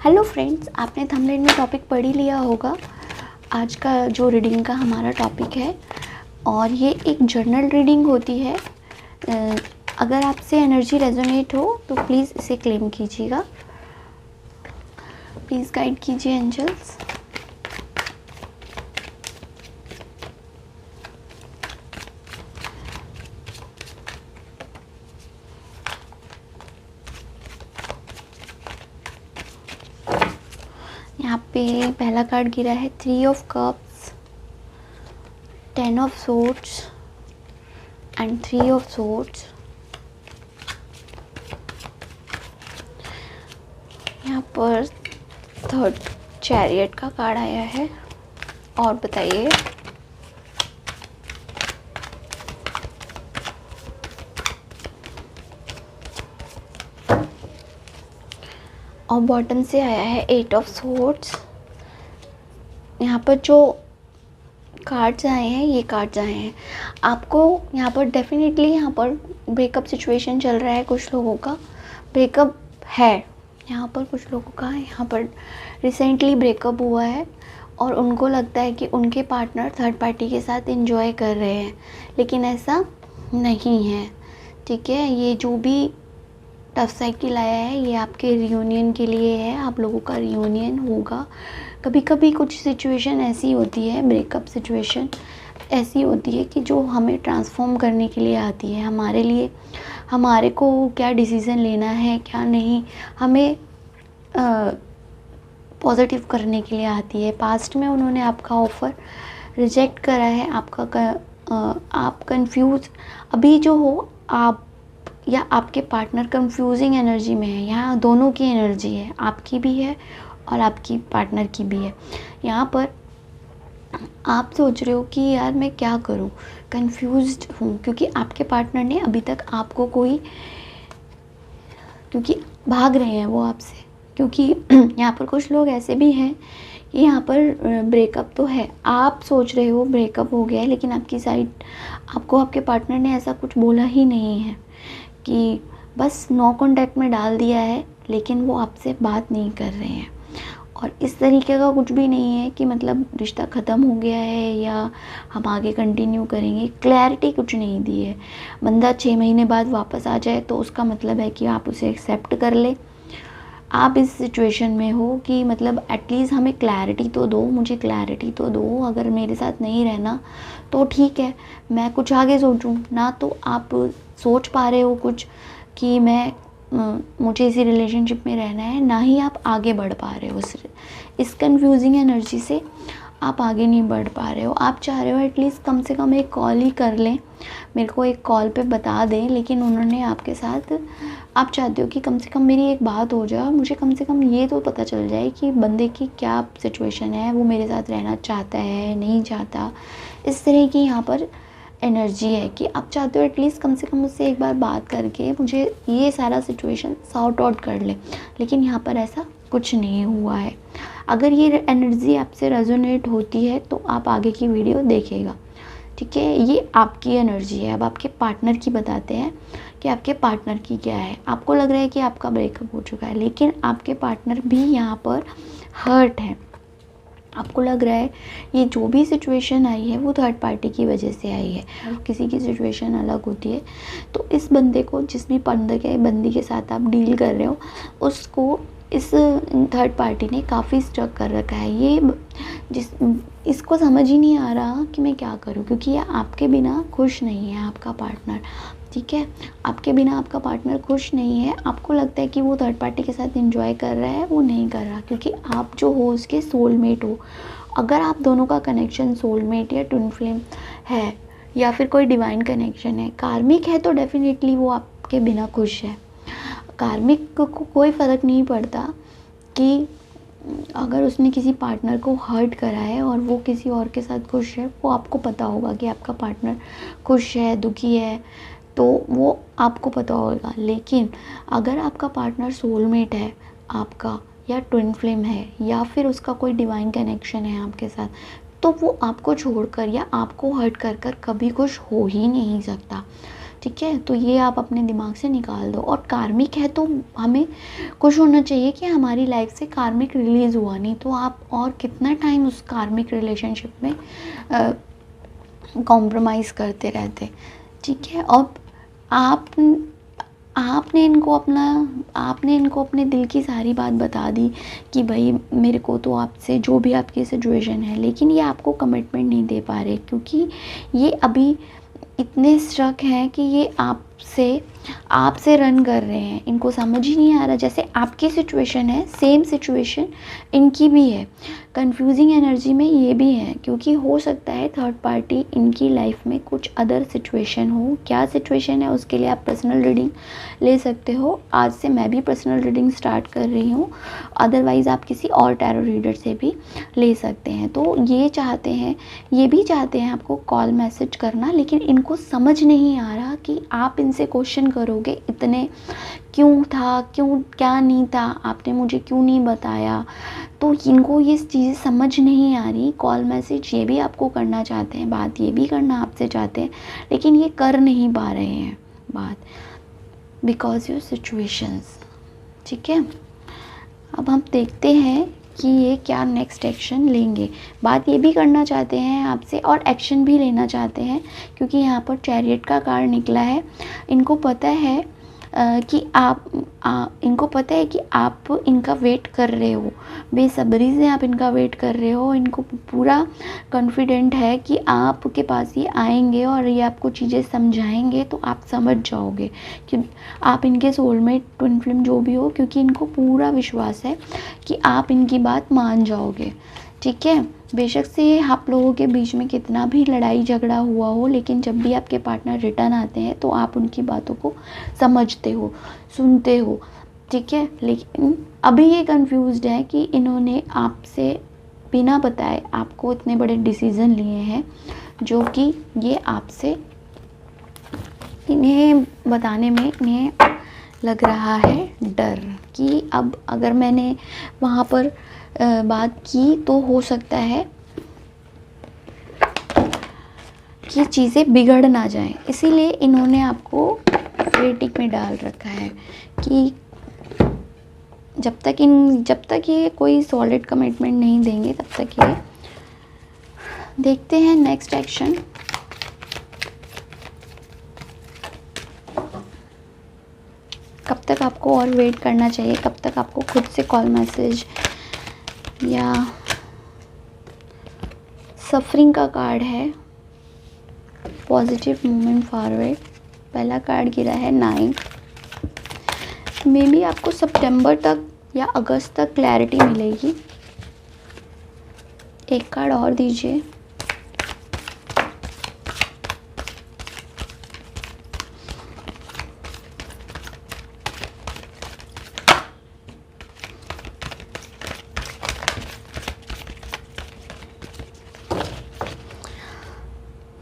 Hello friends, आपने thumbnail में topic पढ़ ही लिया होगा। आज का जो रीडिंग का हमारा टॉपिक है और ये एक जर्नल रीडिंग होती है। अगर आपसे एनर्जी रेजोनेट हो तो प्लीज़ इसे क्लेम कीजिएगा। प्लीज़ गाइड कीजिए एंजल्स। यहाँ पे पहला कार्ड गिरा है 3 of cups, 10 of swords and 3 of swords. यहाँ पर थर्ड चैरियट का कार्ड आया है। और बताइए और बॉटम से आया है 8 ऑफ सोर्ड्स। यहाँ पर जो कार्ड्स आए हैं, ये कार्ड्स आए हैं आपको यहाँ पर डेफिनेटली यहाँ पर ब्रेकअप सिचुएशन चल रहा है। कुछ लोगों का ब्रेकअप है, यहाँ पर कुछ लोगों का यहाँ पर रिसेंटली ब्रेकअप हुआ है और उनको लगता है कि उनके पार्टनर थर्ड पार्टी के साथ एंजॉय कर रहे हैं, लेकिन ऐसा नहीं है। ठीक है, ये जो भी टफ साइकिल आया है ये आपके रियूनियन के लिए है। आप लोगों का रियूनियन होगा। कभी कभी कुछ सिचुएशन ऐसी होती है, ब्रेकअप सिचुएशन ऐसी होती है कि जो हमें ट्रांसफॉर्म करने के लिए आती है। हमारे लिए, हमारे को क्या डिसीज़न लेना है क्या नहीं, हमें पॉजिटिव करने के लिए आती है। पास्ट में उन्होंने आपका ऑफ़र रिजेक्ट करा है, आप कंफ्यूज अभी जो हो, आप या आपके पार्टनर कंफ्यूजिंग एनर्जी में है। यहाँ दोनों की एनर्जी है, आपकी भी है और आपकी पार्टनर की भी है। यहाँ पर आप सोच रहे हो कि यार मैं क्या करूँ, कंफ्यूज्ड हूँ, क्योंकि आपके पार्टनर ने अभी तक आपको क्योंकि भाग रहे हैं वो आपसे। क्योंकि यहाँ पर कुछ लोग ऐसे भी हैं कि यहाँ पर ब्रेकअप तो है, आप सोच रहे हो ब्रेकअप हो गया है, लेकिन आपकी साइड आपको आपके पार्टनर ने ऐसा कुछ बोला ही नहीं है कि बस नो कॉन्टैक्ट में डाल दिया है, लेकिन वो आपसे बात नहीं कर रहे हैं। और इस तरीके का कुछ भी नहीं है कि मतलब रिश्ता ख़त्म हो गया है या हम आगे कंटिन्यू करेंगे। क्लैरिटी कुछ नहीं दी है। बंदा 6 महीने बाद वापस आ जाए तो उसका मतलब है कि आप उसे एक्सेप्ट कर ले। आप इस सिचुएशन में हो कि मतलब एटलीस्ट हमें क्लैरिटी तो दो, मुझे क्लैरिटी तो दो। अगर मेरे साथ नहीं रहना तो ठीक है, मैं कुछ आगे सोचूं ना। तो आप सोच पा रहे हो कुछ कि मुझे इसी रिलेशनशिप में रहना है, ना ही आप आगे बढ़ पा रहे हो। इस कंफ्यूजिंग एनर्जी से आप आगे नहीं बढ़ पा रहे हो। आप चाह रहे हो एटलीस्ट कम से कम एक कॉल ही कर लें, मेरे को एक कॉल पे बता दें, लेकिन उन्होंने आपके साथ, आप चाहते हो कि कम से कम मेरी एक बात हो जाए, मुझे कम से कम ये तो पता चल जाए कि बंदे की क्या सिचुएशन है, वो मेरे साथ रहना चाहता है नहीं चाहता। इस तरह की यहाँ पर एनर्जी है कि आप चाहते हो एटलीस्ट कम से कम मुझसे एक बार बात करके मुझे ये सारा सिचुएशन सॉर्ट आउट कर ले, लेकिन यहाँ पर ऐसा कुछ नहीं हुआ है। अगर ये एनर्जी आपसे रेजोनेट होती है तो आप आगे की वीडियो देखिएगा। ठीक है, ये आपकी एनर्जी है। अब आपके पार्टनर की बताते हैं कि आपके पार्टनर की क्या है। आपको लग रहा है कि आपका ब्रेकअप हो चुका है, लेकिन आपके पार्टनर भी यहाँ पर हर्ट है। आपको लग रहा है ये जो भी सिचुएशन आई है वो थर्ड पार्टी की वजह से आई है। किसी की सिचुएशन अलग होती है तो इस बंदे को, जिस भी बंदी के साथ आप डील कर रहे हो, उसको इस थर्ड पार्टी ने काफ़ी स्ट्रक कर रखा है। इसको समझ ही नहीं आ रहा कि मैं क्या करूं, क्योंकि ये आपके बिना खुश नहीं है आपका पार्टनर। ठीक है, आपके बिना आपका पार्टनर खुश नहीं है। आपको लगता है कि वो थर्ड पार्टी के साथ एंजॉय कर रहा है, वो नहीं कर रहा, क्योंकि आप जो हो उसके सोलमेट हो। अगर आप दोनों का कनेक्शन सोलमेट या ट्विन फ्लेम है या फिर कोई डिवाइन कनेक्शन है, कार्मिक है, तो डेफिनेटली वो आपके बिना खुश है। कार्मिक को कोई फ़र्क नहीं पड़ता कि अगर उसने किसी पार्टनर को हर्ट करा है और वो किसी और के साथ खुश है, वो आपको पता होगा कि आपका पार्टनर खुश है, दुखी है, तो वो आपको पता होगा। लेकिन अगर आपका पार्टनर सोलमेट है आपका, या ट्विन फ्लेम है, या फिर उसका कोई डिवाइन कनेक्शन है आपके साथ, तो वो आपको छोड़कर या आपको हर्ट कर कभी खुश हो ही नहीं सकता। ठीक है, तो ये आप अपने दिमाग से निकाल दो। और कार्मिक है तो हमें खुश होना चाहिए कि हमारी लाइफ से कार्मिक रिलीज़ हुआ, नहीं तो आप और कितना टाइम उस कार्मिक रिलेशनशिप में कॉम्प्रोमाइज़ करते रहते। ठीक है, और आप आपने इनको अपने दिल की सारी बात बता दी कि भाई मेरे को तो आपसे, जो भी आपकी सिचुएशन है, लेकिन ये आपको कमिटमेंट नहीं दे पा रहे क्योंकि ये अभी इतने स्ट्रक हैं कि ये आपसे रन कर रहे हैं। इनको समझ ही नहीं आ रहा, जैसे आपकी सिचुएशन है सेम सिचुएशन इनकी भी है। कंफ्यूजिंग एनर्जी में ये भी है क्योंकि हो सकता है थर्ड पार्टी इनकी लाइफ में कुछ अदर सिचुएशन हो। क्या सिचुएशन है उसके लिए आप पर्सनल रीडिंग ले सकते हो। आज से मैं भी पर्सनल रीडिंग स्टार्ट कर रही हूँ, अदरवाइज़ आप किसी और टैरो रीडर से भी ले सकते हैं। तो ये भी चाहते हैं आपको कॉल मैसेज करना, लेकिन इनको समझ नहीं आ रहा कि आप इनसे क्वेश्चन करोगे इतने, क्यों था, क्या नहीं था, आपने मुझे क्यों नहीं बताया। तो इनको ये चीज़ें समझ नहीं आ रही। कॉल मैसेज ये भी आपको करना चाहते हैं, बात ये भी करना आपसे चाहते हैं, लेकिन ये कर नहीं पा रहे हैं बात, बिकॉज योर सिचुएशंस। ठीक है, अब हम देखते हैं कि ये क्या नेक्स्ट एक्शन लेंगे। बात ये भी करना चाहते हैं आपसे और एक्शन भी लेना चाहते हैं क्योंकि यहाँ पर चैरियट का कार्ड निकला है। इनको पता है कि इनको पता है कि आप इनका वेट कर रहे हो, बेसब्री से आप इनका वेट कर रहे हो। इनको पूरा कॉन्फिडेंट है कि आपके पास ये आएंगे और ये आपको चीज़ें समझाएंगे तो आप समझ जाओगे कि आप इनके सोलमेट, ट्विन फ्लेम जो भी हो, क्योंकि इनको पूरा विश्वास है कि आप इनकी बात मान जाओगे। ठीक है, बेशक से आप लोगों के बीच में कितना भी लड़ाई झगड़ा हुआ हो, लेकिन जब भी आपके पार्टनर रिटर्न आते हैं तो आप उनकी बातों को समझते हो, सुनते हो। ठीक है, लेकिन अभी ये कंफ्यूज्ड है कि इन्होंने आपसे बिना बताए आपको इतने बड़े डिसीज़न लिए हैं जो कि ये आपसे, इन्हें बताने में इन्हें लग रहा है डर कि अब अगर मैंने वहाँ पर बात की तो हो सकता है कि चीज़ें बिगड़ ना जाएं। इसीलिए इन्होंने आपको वेटिंग में डाल रखा है कि जब तक ये कोई सॉलिड कमिटमेंट नहीं देंगे तब तक ये। देखते हैं नेक्स्ट एक्शन। कब तक आपको और वेट करना चाहिए, कब तक आपको खुद से कॉल मैसेज या सफरिंग का कार्ड है, पॉजिटिव मूवमेंट फॉरवर्ड। पहला कार्ड गिरा है 9। मे बी आपको सितंबर तक या अगस्त तक क्लैरिटी मिलेगी। एक कार्ड और दीजिए।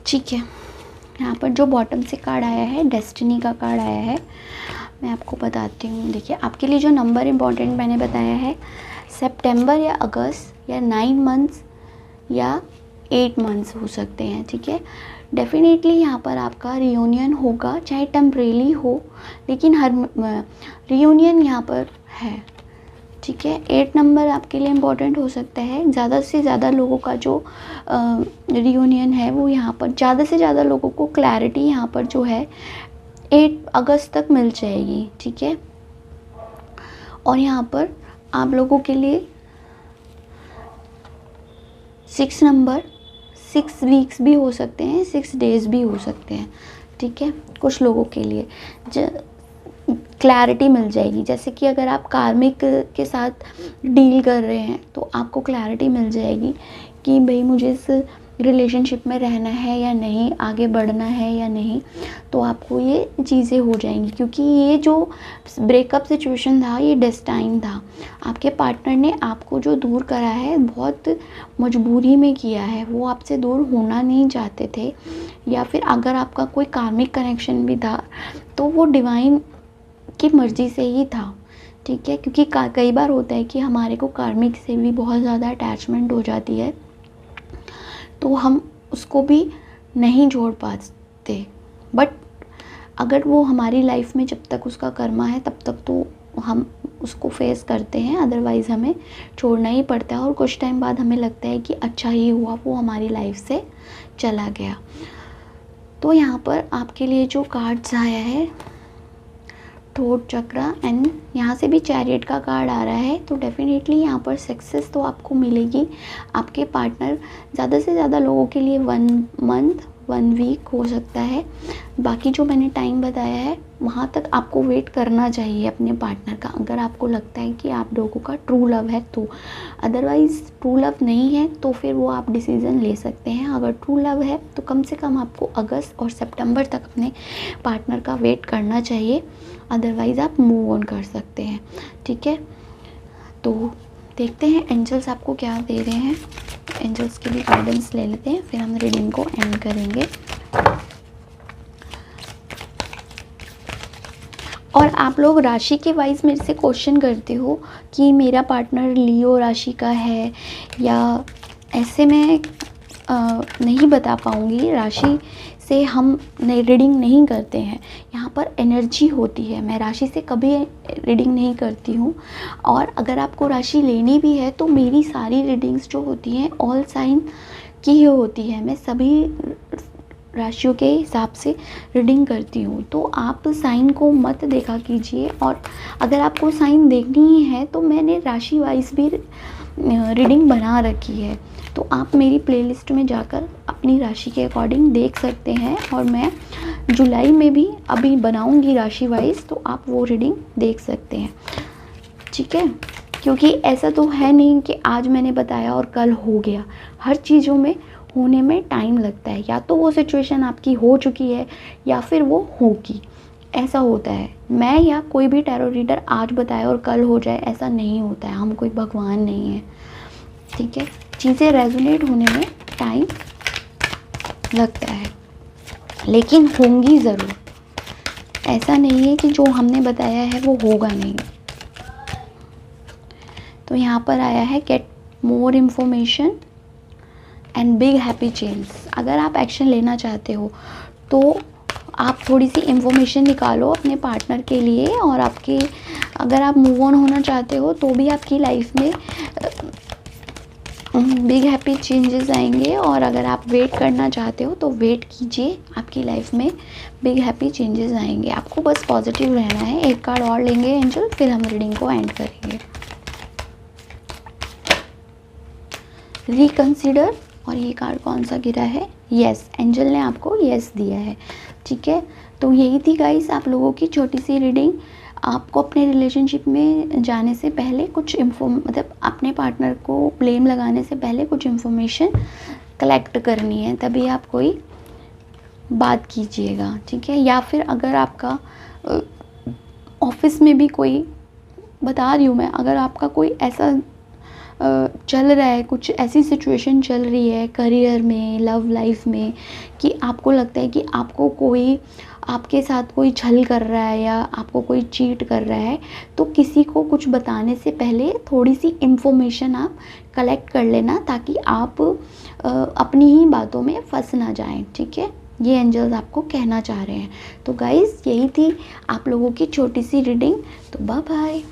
ठीक है, यहाँ पर जो बॉटम से कार्ड आया है डेस्टिनी का कार्ड आया है, मैं आपको बताती हूँ। देखिए, आपके लिए जो नंबर इम्पॉर्टेंट मैंने बताया है, सितंबर या अगस्त या 9 मंथ्स या 8 मंथ्स हो सकते हैं। ठीक है, डेफिनेटली यहाँ पर आपका रियूनियन होगा, चाहे टेम्परेरी हो, लेकिन हर रियूनियन यहाँ पर है। ठीक है, 8 नंबर आपके लिए इम्पॉर्टेंट हो सकता है। ज़्यादा से ज़्यादा लोगों का जो रियूनियन है वो यहाँ पर, ज़्यादा से ज़्यादा लोगों को क्लैरिटी यहाँ पर जो है 8 अगस्त तक मिल जाएगी। ठीक है, और यहाँ पर आप लोगों के लिए 6 नंबर 6 वीक्स भी हो सकते हैं, 6 डेज़ भी हो सकते हैं। ठीक है, कुछ लोगों के लिए क्लैरिटी मिल जाएगी। जैसे कि अगर आप कार्मिक के साथ डील कर रहे हैं तो आपको क्लैरिटी मिल जाएगी कि भाई मुझे इस रिलेशनशिप में रहना है या नहीं, आगे बढ़ना है या नहीं, तो आपको ये चीज़ें हो जाएंगी। क्योंकि ये जो ब्रेकअप सिचुएशन था ये डेस्टाइन था। आपके पार्टनर ने आपको जो दूर करा है बहुत मजबूरी में किया है, वो आपसे दूर होना नहीं चाहते थे, या फिर अगर आपका कोई कार्मिक कनेक्शन भी था तो वो डिवाइन की मर्ज़ी से ही था। ठीक है, क्योंकि कई बार होता है कि हमारे को कार्मिक से भी बहुत ज़्यादा अटैचमेंट हो जाती है तो हम उसको भी नहीं जोड़ पाते, बट अगर वो हमारी लाइफ में जब तक उसका कर्मा है तब तक तो हम उसको फेस करते हैं, अदरवाइज़ हमें छोड़ना ही पड़ता है और कुछ टाइम बाद हमें लगता है कि अच्छा ही हुआ वो हमारी लाइफ से चला गया। तो यहाँ पर आपके लिए जो कार्ड्स आया है, थ्रोट चक्रा एंड यहाँ से भी चैरियट का कार्ड आ रहा है, तो डेफिनेटली यहाँ पर सक्सेस तो आपको मिलेगी। आपके पार्टनर ज़्यादा से ज़्यादा लोगों के लिए 1 मंथ 1 वीक हो सकता है, बाकी जो मैंने टाइम बताया है वहाँ तक आपको वेट करना चाहिए अपने पार्टनर का, अगर आपको लगता है कि आप लोगों का ट्रू लव है तो। अदरवाइज़ ट्रू लव नहीं है तो फिर वो आप डिसीज़न ले सकते हैं। अगर ट्रू लव है तो कम से कम आपको अगस्त और सितंबर तक अपने पार्टनर का वेट करना चाहिए, अदरवाइज़ आप मूव ऑन कर सकते हैं। ठीक है, तो देखते हैं एंजल्स आपको क्या दे रहे हैं। एंजल्स की भी गाइडेंस ले लेते हैं, फिर हम रीडिंग को एंड करेंगे। और आप लोग राशि के वाइज मेरे से क्वेश्चन करते हो कि मेरा पार्टनर लियो राशि का है या, ऐसे मैं नहीं बता पाऊँगी। राशि से हम रीडिंग नहीं करते हैं, यहाँ पर एनर्जी होती है। मैं राशि से कभी रीडिंग नहीं करती हूँ। और अगर आपको राशि लेनी भी है तो मेरी सारी रीडिंग्स जो होती हैं ऑल साइन की ही होती है। मैं सभी राशियों के हिसाब से रीडिंग करती हूँ, तो आप साइन को मत देखा कीजिए। और अगर आपको साइन देखनी ही है तो मैंने राशि वाइज भी रीडिंग बना रखी है, तो आप मेरी प्लेलिस्ट में जाकर अपनी राशि के अकॉर्डिंग देख सकते हैं। और मैं जुलाई में भी अभी बनाऊंगी राशि वाइज, तो आप वो रीडिंग देख सकते हैं। ठीक है, क्योंकि ऐसा तो है नहीं कि आज मैंने बताया और कल हो गया। हर चीज़ों में होने में टाइम लगता है, या तो वो सिचुएशन आपकी हो चुकी है या फिर वो होगी, ऐसा होता है। मैं या कोई भी टैरो रीडर आज बताए और कल हो जाए, ऐसा नहीं होता है। हम कोई भगवान नहीं है। ठीक है, चीज़ें रेजोनेट होने में टाइम लगता है, लेकिन होंगी ज़रूर। ऐसा नहीं है कि जो हमने बताया है वो होगा नहीं। तो यहाँ पर आया है get more information and big happy change. अगर आप एक्शन लेना चाहते हो तो आप थोड़ी सी इन्फॉर्मेशन निकालो अपने पार्टनर के लिए, और आपके अगर आप मूव ऑन होना चाहते हो तो भी आपकी लाइफ में बिग हैप्पी चेंजेस आएंगे। और अगर आप वेट करना चाहते हो तो वेट कीजिए, आपकी लाइफ में बिग हैप्पी चेंजेस आएंगे। आपको बस पॉजिटिव रहना है। एक कार्ड और लेंगे एंजल, फिर हम रीडिंग को एंड करेंगे। रिकंसिडर, और ये कार्ड कौन सा गिरा है? यस, एंजल ने आपको यस दिया है। ठीक है, तो यही थी गाइस आप लोगों की छोटी सी रीडिंग। आपको अपने रिलेशनशिप में जाने से पहले कुछ मतलब अपने पार्टनर को ब्लेम लगाने से पहले कुछ इन्फॉर्मेशन कलेक्ट करनी है, तभी आप कोई बात कीजिएगा। ठीक है, या फिर अगर आपका ऑफिस में भी कोई, बता रही हूँ मैं, अगर आपका कोई ऐसा चल रहा है, कुछ ऐसी सिचुएशन चल रही है करियर में, लव लाइफ में, कि आपको लगता है कि आपको कोई, आपके साथ कोई छल कर रहा है या आपको कोई चीट कर रहा है, तो किसी को कुछ बताने से पहले थोड़ी सी इन्फॉर्मेशन आप कलेक्ट कर लेना, ताकि आप अपनी ही बातों में फंस ना जाएं। ठीक है, ये एंजल्स आपको कहना चाह रहे हैं। तो गाइज़ यही थी आप लोगों की छोटी सी रीडिंग। तो बाय बाय।